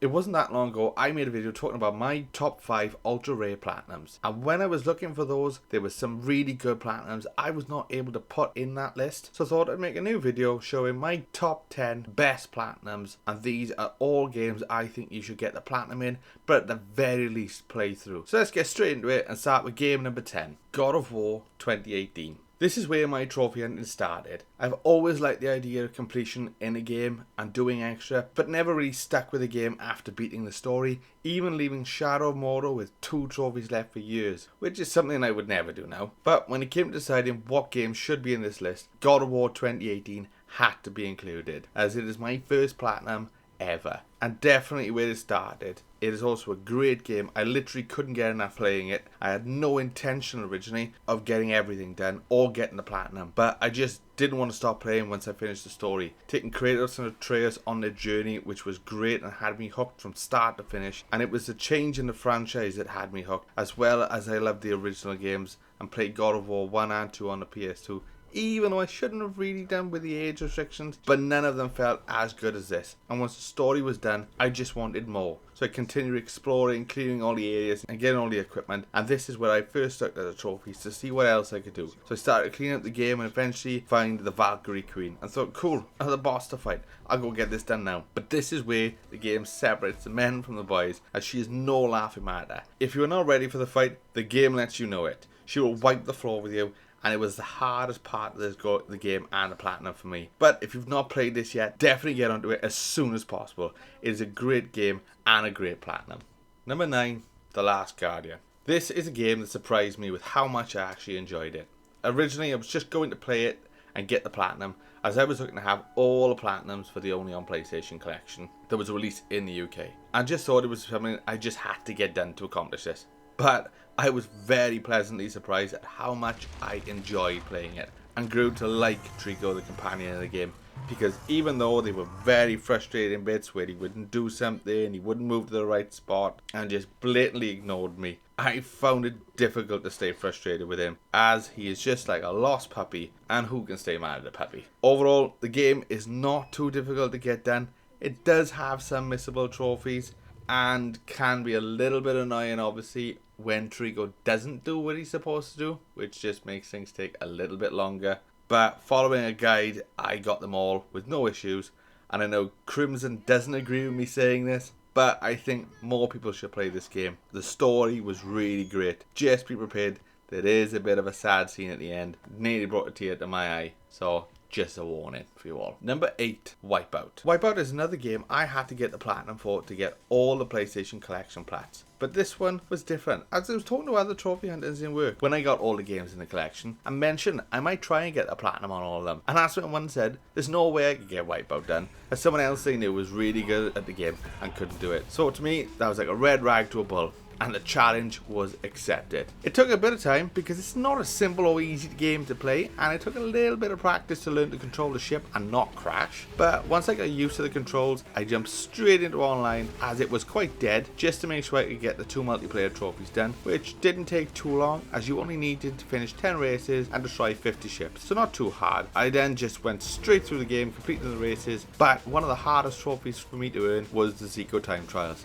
It wasn't that long ago I made a video talking about my top 5 ultra rare platinums, and when I was looking for those there was some really good platinums I was not able to put in that list, so I thought I'd make a new video showing my top 10 best platinums, and these are all games I think you should get the platinum in, but at the very least play through. So let's get straight into it and start with game number 10, God of War 2018. This is where my trophy hunting started. I've always liked the idea of completion in a game and doing extra, but never really stuck with a game after beating the story, even leaving Shadow of Mordor with 2 trophies left for years, which is something I would never do now. But when it came to deciding what games should be in this list, God of War 2018 had to be included, as it is my first platinum ever, and definitely where it started. It is also a great game. I literally couldn't get enough playing it. I had no intention originally of getting everything done or getting the platinum, but I just didn't want to stop playing once I finished the story. Taking Kratos and Atreus on their journey, which was great and had me hooked from start to finish, and it was the change in the franchise that had me hooked, as well as I loved the original games and played God of War 1 and 2 on the PS2. Even though I shouldn't have really done with the age restrictions, but none of them felt as good as this. And once the story was done, I just wanted more. So I continued exploring, clearing all the areas and getting all the equipment, and this is where I first looked at the trophies to see what else I could do. So I started cleaning up the game and eventually find the Valkyrie Queen and thought, cool, another boss to fight, I'll go get this done now. But this is where the game separates the men from the boys, as she is no laughing matter. If you are not ready for the fight, the game lets you know it. She will wipe the floor with you, and it was the hardest part of the game and the platinum for me. But if you've not played this yet, definitely get onto it as soon as possible. It is a great game and a great platinum. Number 9, The Last Guardian. This is a game that surprised me with how much I actually enjoyed it. Originally I was just going to play it and get the platinum, as I was looking to have all the platinums for the Only on PlayStation collection that was released in the UK. I just thought it was something I just had to get done to accomplish this. But I was very pleasantly surprised at how much I enjoyed playing it, and grew to like Trico, the companion in the game, because even though they were very frustrating bits where he wouldn't do something, he wouldn't move to the right spot and just blatantly ignored me, I found it difficult to stay frustrated with him, as he is just like a lost puppy, and who can stay mad at a puppy? Overall, the game is not too difficult to get done. It does have some missable trophies and can be a little bit annoying obviously when Trico doesn't do what he's supposed to do, which just makes things take a little bit longer. But following a guide, I got them all with no issues, and I know Crimson doesn't agree with me saying this, but I think more people should play this game. The story was really great. Just be prepared, there is a bit of a sad scene at the end. Nearly brought a tear to my eye, so just a warning for you all. Number 8, Wipeout. Wipeout is another game I had to get the platinum for to get all the PlayStation collection plats. But this one was different. As I was talking to other trophy hunters in work when I got all the games in the collection, I mentioned I might try and get a platinum on all of them. And that's when one said, there's no way I could get Wipeout done, as someone else they knew was really good at the game and couldn't do it. So to me, that was like a red rag to a bull, and the challenge was accepted. It took a bit of time because it's not a simple or easy game to play, and it took a little bit of practice to learn to control the ship and not crash. But once I got used to the controls, I jumped straight into online, as it was quite dead, just to make sure I could get the 2 multiplayer trophies done, which didn't take too long, as you only needed to finish 10 races and destroy 50 ships, so not too hard. I then just went straight through the game, completing the races, but one of the hardest trophies for me to earn was the Zico time trials.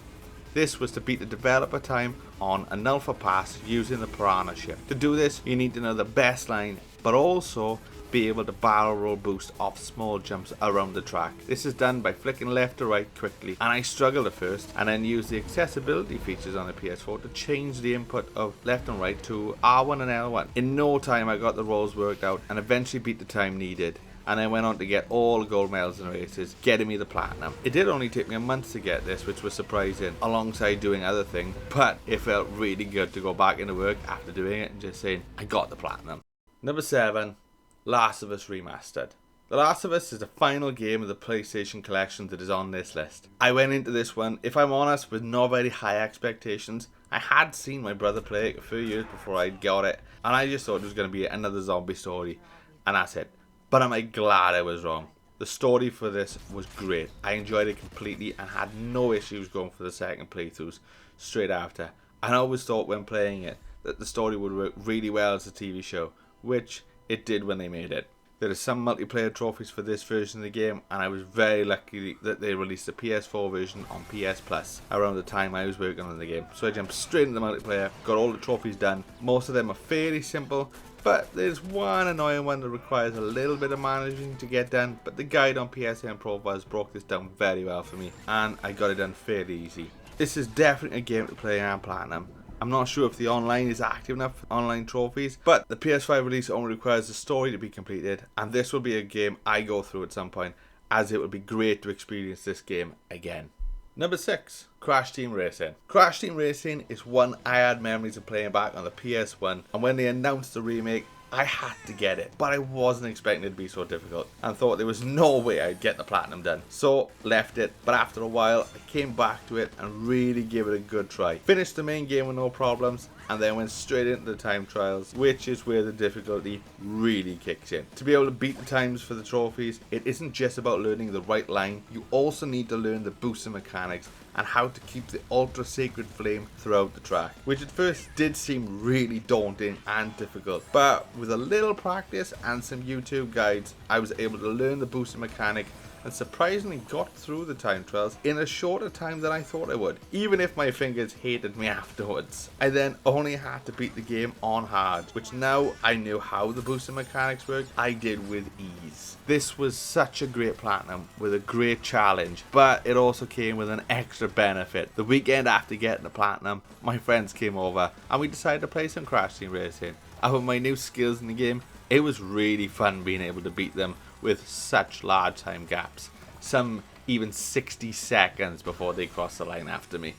This was to beat the developer time on a Nulfa pass using the Piranha ship. To do this, you need to know the best line, but also be able to barrel roll boost off small jumps around the track. This is done by flicking left to right quickly, and I struggled at first, and then used the accessibility features on the PS4 to change the input of left and right to R1 and L1. In no time I got the rolls worked out and eventually beat the time needed, and I went on to get all the gold medals and races, getting me the platinum. It did only take me a month to get this, which was surprising, alongside doing other things, but it felt really good to go back into work after doing it and just saying, I got the platinum. Number 7, Last of Us Remastered. The Last of Us is the final game of the PlayStation collection that is on this list. I went into this one, if I'm honest, with not very high expectations. I had seen my brother play it a few years before I got it, and I just thought it was going to be another zombie story, and that's it. But I'm glad I was wrong. The story for this was great. I enjoyed it completely and had no issues going for the second playthroughs straight after. I always thought when playing it that the story would work really well as a TV show, which it did when they made it. There are some multiplayer trophies for this version of the game, and I was very lucky that they released the PS4 version on PS Plus around the time I was working on the game. So I jumped straight into the multiplayer, got all the trophies done. Most of them are fairly simple, but there's one annoying one that requires a little bit of managing to get done, but the guide on PSN Profiles broke this down very well for me, and I got it done fairly easy. This is definitely a game to play and platinum. I'm not sure if the online is active enough for online trophies, but the PS5 release only requires the story to be completed, and this will be a game I go through at some point, as it would be great to experience this game again. Number 6, Crash Team Racing. Crash Team Racing is one I had memories of playing back on the PS1, and when they announced the remake, I had to get it, but I wasn't expecting it to be so difficult and thought there was no way I'd get the platinum done. So left it, but after a while I came back to it and really gave it a good try. Finished the main game with no problems and then went straight into the time trials, which is where the difficulty really kicks in. To be able to beat the times for the trophies, it isn't just about learning the right line, you also need to learn the boosting mechanics and how to keep the ultra sacred flame throughout the track, which at first did seem really daunting and difficult, but with a little practice and some YouTube guides I was able to learn the boosting mechanic and surprisingly got through the time trials in a shorter time than I thought I would, even if my fingers hated me afterwards. I then only had to beat the game on hard, which now I knew how the boosting mechanics worked, I did with ease. This was such a great platinum with a great challenge, but it also came with an extra benefit. The weekend after getting the platinum, my friends came over and we decided to play some Crash Team Racing. And with my new skills in the game, it was really fun being able to beat them with such large time gaps, some even 60 seconds before they cross the line after me.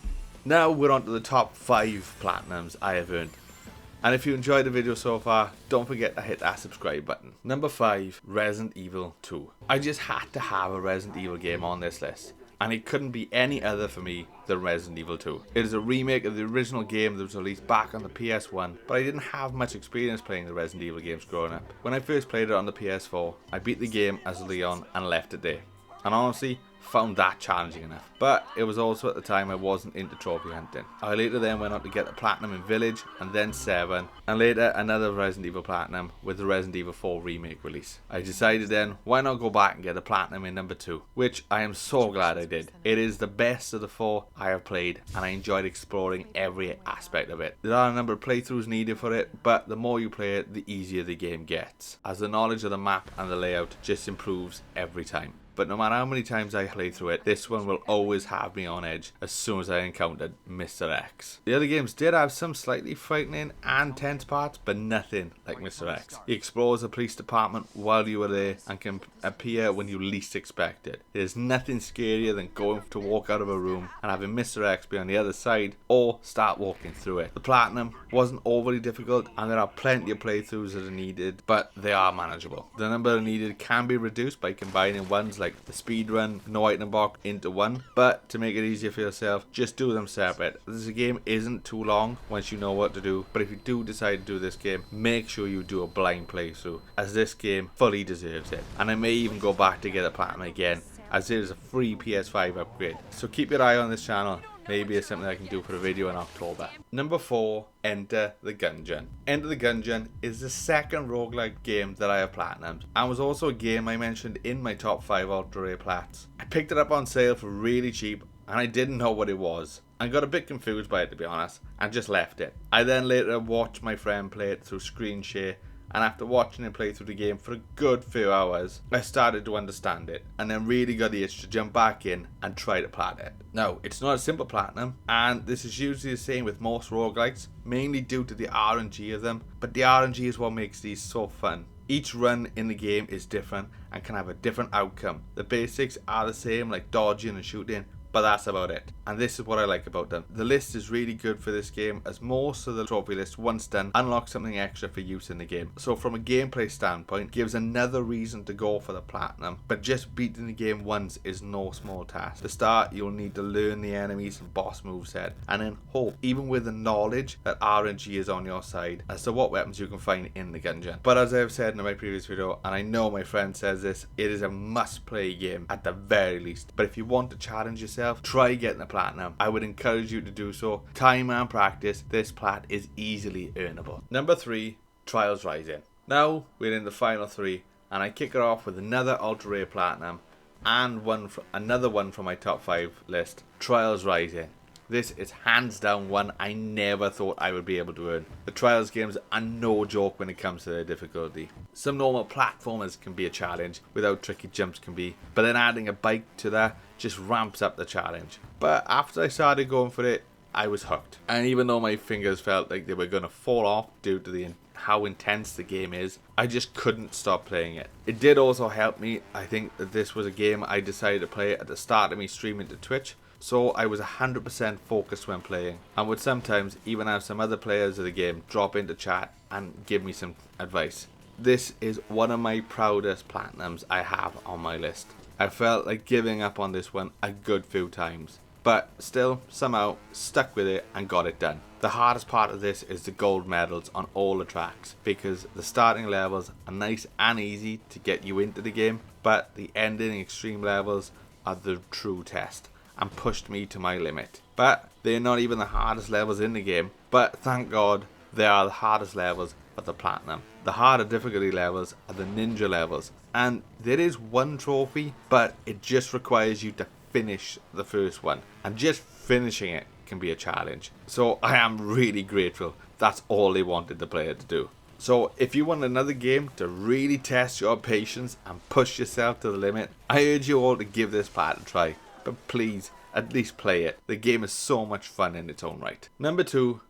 Now we're on to the top 5 platinums I have earned. And if you enjoyed the video so far, don't forget to hit that subscribe button. Number 5, Resident Evil 2. I just had to have a Resident Evil game on this list, and it couldn't be any other for me than Resident Evil 2. It is a remake of the original game that was released back on the PS1, but I didn't have much experience playing the Resident Evil games growing up. When I first played it on the PS4, I beat the game as Leon and left it there. And honestly, found that challenging enough. But it was also at the time I wasn't into trophy hunting. I later then went on to get the platinum in Village, and then 7, and later another Resident Evil platinum with the Resident Evil 4 remake release. I decided then, why not go back and get a platinum in number 2, which I am so glad I did. It is the best of the 4 I have played, and I enjoyed exploring every aspect of it. There are a number of playthroughs needed for it, but the more you play it, the easier the game gets, as the knowledge of the map and the layout just improves every time. But no matter how many times I play through it, this one will always have me on edge as soon as I encountered Mr. X. The other games did have some slightly frightening and tense parts, but nothing like Mr. X. He explores the police department while you are there and can appear when you least expect it. There's nothing scarier than going to walk out of a room and having Mr. X be on the other side or start walking through it. The platinum wasn't overly difficult and there are plenty of playthroughs that are needed, but they are manageable. The number needed can be reduced by combining ones like the speed run, no item box into one, but to make it easier for yourself, just do them separate. This game isn't too long once you know what to do, but if you do decide to do this game, make sure you do a blind playthrough, as this game fully deserves it. And I may even go back to get a platinum again, as there is a free PS5 upgrade. So keep your eye on this channel. Maybe it's something I can do for a video in October. Number 4, Enter the Gungeon. Enter the Gungeon is the second roguelike game that I have platinumed, and was also a game I mentioned in my top 5 ultra rare plats. I picked it up on sale for really cheap, and I didn't know what it was. I got a bit confused by it, to be honest, and just left it. I then later watched my friend play it through screen share, and after watching him play through the game for a good few hours, I started to understand it, and then really got the itch to jump back in and try to plat it. Now, it's not a simple platinum, and this is usually the same with most roguelikes, mainly due to the RNG of them, but the RNG is what makes these so fun. Each run in the game is different and can have a different outcome. The basics are the same, like dodging and shooting, but that's about it. And this is what I like about them. The list is really good for this game, as most of the trophy list, once done, unlocks something extra for use in the game. So from a gameplay standpoint, gives another reason to go for the platinum, but just beating the game once is no small task. To start, you'll need to learn the enemies and boss moveset, and then hope, even with the knowledge that RNG is on your side, as to what weapons you can find in the Gungeon. But as I have said in my previous video, and I know my friend says this, it is a must play game at the very least. But if you want to challenge yourself, try getting the platinum. I would encourage you to do so. Time and practice, this plat is easily earnable. Number 3, Trials Rising. Now we're in the final 3, and I kick it off with another ultra rare platinum and another one from my top 5 list, Trials Rising. This is hands down one I never thought I would be able to earn. The Trials games are no joke when it comes to their difficulty. Some normal platformers can be a challenge, without tricky jumps can be, but then adding a bike to that just ramps up the challenge. But after I started going for it, I was hooked. And even though my fingers felt like they were going to fall off due to how intense the game is, I just couldn't stop playing it. It did also help me, I think, that this was a game I decided to play at the start of me streaming to Twitch. So I was 100% focused when playing, and would sometimes even have some other players of the game drop into chat and give me some advice. This is one of my proudest platinums I have on my list. I felt like giving up on this one a good few times, but still somehow stuck with it and got it done. The hardest part of this is the gold medals on all the tracks, because the starting levels are nice and easy to get you into the game, but the ending extreme levels are the true test and pushed me to my limit. But they're not even the hardest levels in the game, but thank God they are the hardest levels of the platinum. The harder difficulty levels are the ninja levels, and there is one trophy, but it just requires you to finish the first one, and just finishing it can be a challenge. So I am really grateful that's all they wanted the player to do. So if you want another game to really test your patience and push yourself to the limit, I urge you all to give this part a try. But please, at least play it. The game is so much fun in its own right. Number 2,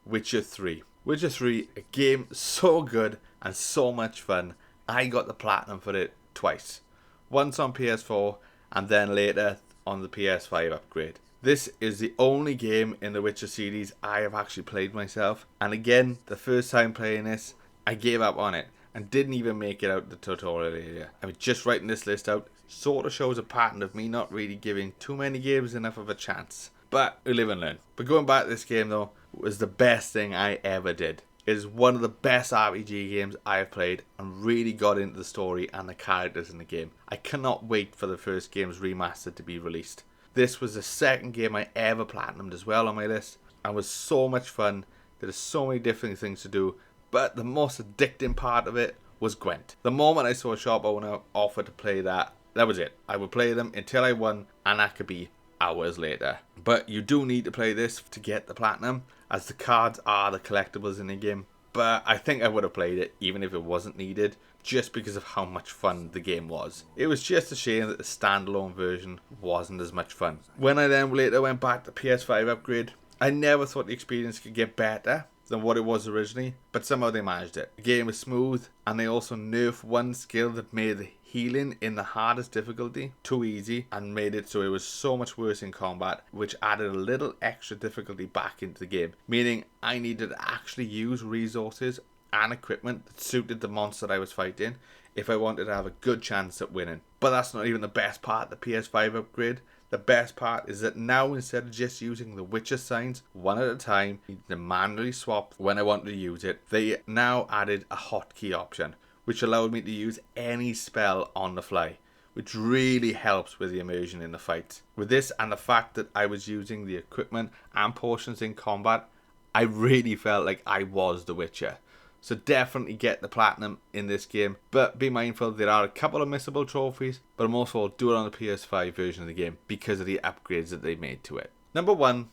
Witcher 3. Witcher 3, a game so good and so much fun. I got the platinum for it twice. Once on PS4 and then later on the PS5 upgrade. This is the only game in the Witcher series I have actually played myself. And again, the first time playing this, I gave up on it and didn't even make it out the tutorial area. I mean, just writing this list out sort of shows a pattern of me not really giving too many games enough of a chance. But we live and learn. But going back to this game though, was the best thing I ever did. It is one of the best RPG games I have played and really got into the story and the characters in the game. I cannot wait for the first game's remastered to be released. This was the second game I ever platinumed as well on my list and was so much fun. There are so many different things to do, but the most addicting part of it was Gwent. The moment I saw a shop owner offer to play that was it. I would play them until I won, and that could be hours later. But you do need to play this to get the platinum, as the cards are the collectibles in the game. But I think I would have played it even if it wasn't needed, just because of how much fun the game was. It was just a shame that the standalone version wasn't as much fun. When I then later went back to PS5 upgrade, I never thought the experience could get better than what it was originally, but somehow they managed it. The game was smooth, and they also nerfed one skill that made the healing in the hardest difficulty too easy and made it so it was so much worse in combat, which added a little extra difficulty back into the game, meaning I needed to actually use resources and equipment that suited the monster I was fighting if I wanted to have a good chance at winning. But that's not even the best part of the PS5 upgrade. The best part is that now, instead of just using the Witcher signs one at a time, to manually swap when I wanted to use it, they now added a hotkey option, which allowed me to use any spell on the fly, which really helps with the immersion in the fight. With this and the fact that I was using the equipment and potions in combat, I really felt like I was the Witcher. So definitely get the platinum in this game, but be mindful there are a couple of missable trophies, but most of all do it on the PS5 version of the game because of the upgrades that they made to it. Number 1,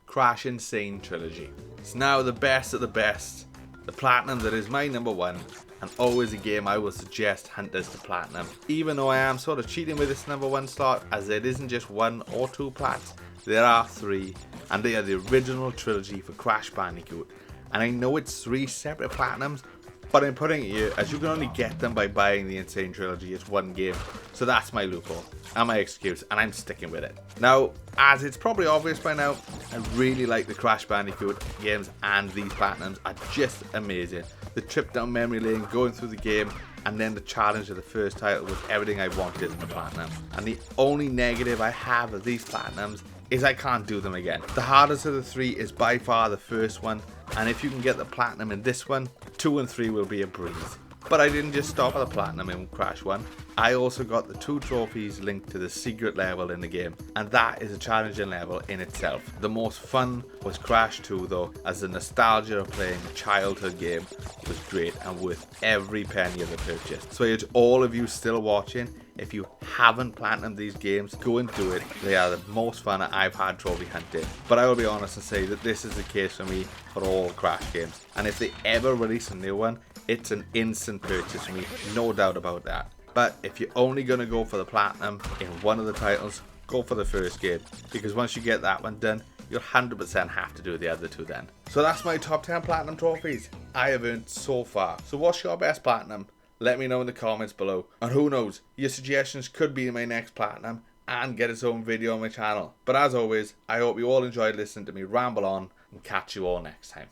Crash Insane Trilogy. It's now the best of the best, the platinum that is my number 1, and always a game I will suggest hunters to platinum. Even though I am sort of cheating with this number 1 slot, as it isn't just 1 or 2 plats, there are 3, and they are the original trilogy for Crash Bandicoot. And I know it's 3 separate platinums, but I'm putting it here as you can only get them by buying the Insane Trilogy as one game. So that's my loophole and my excuse, and I'm sticking with it. Now, as it's probably obvious by now, I really like the Crash Bandicoot games, and these platinums are just amazing. The trip down memory lane, going through the game, and then the challenge of the first title was everything I wanted in the platinum. And the only negative I have of these platinums is I can't do them again. The hardest of the 3 is by far the first one, and if you can get the platinum in this one, 2 and 3 will be a breeze. But I didn't just stop at the platinum in Crash 1. I also got the 2 trophies linked to the secret level in the game, and that is a challenging level in itself. The most fun was Crash 2 though, as the nostalgia of playing a childhood game was great and worth every penny of the purchase. So I urge all of you still watching, if you haven't platinumed these games, go and do it. They are the most fun I've had trophy hunting. But I will be honest and say that this is the case for me for all Crash games. And if they ever release a new one, it's an instant purchase for me, no doubt about that. But if you're only going to go for the platinum in one of the titles, go for the first game. Because once you get that one done, you'll 100% have to do the other 2 then. So that's my top 10 platinum trophies I have earned so far. So what's your best platinum? Let me know in the comments below. And who knows, your suggestions could be in my next platinum and get its own video on my channel. But as always, I hope you all enjoyed listening to me ramble on, and catch you all next time.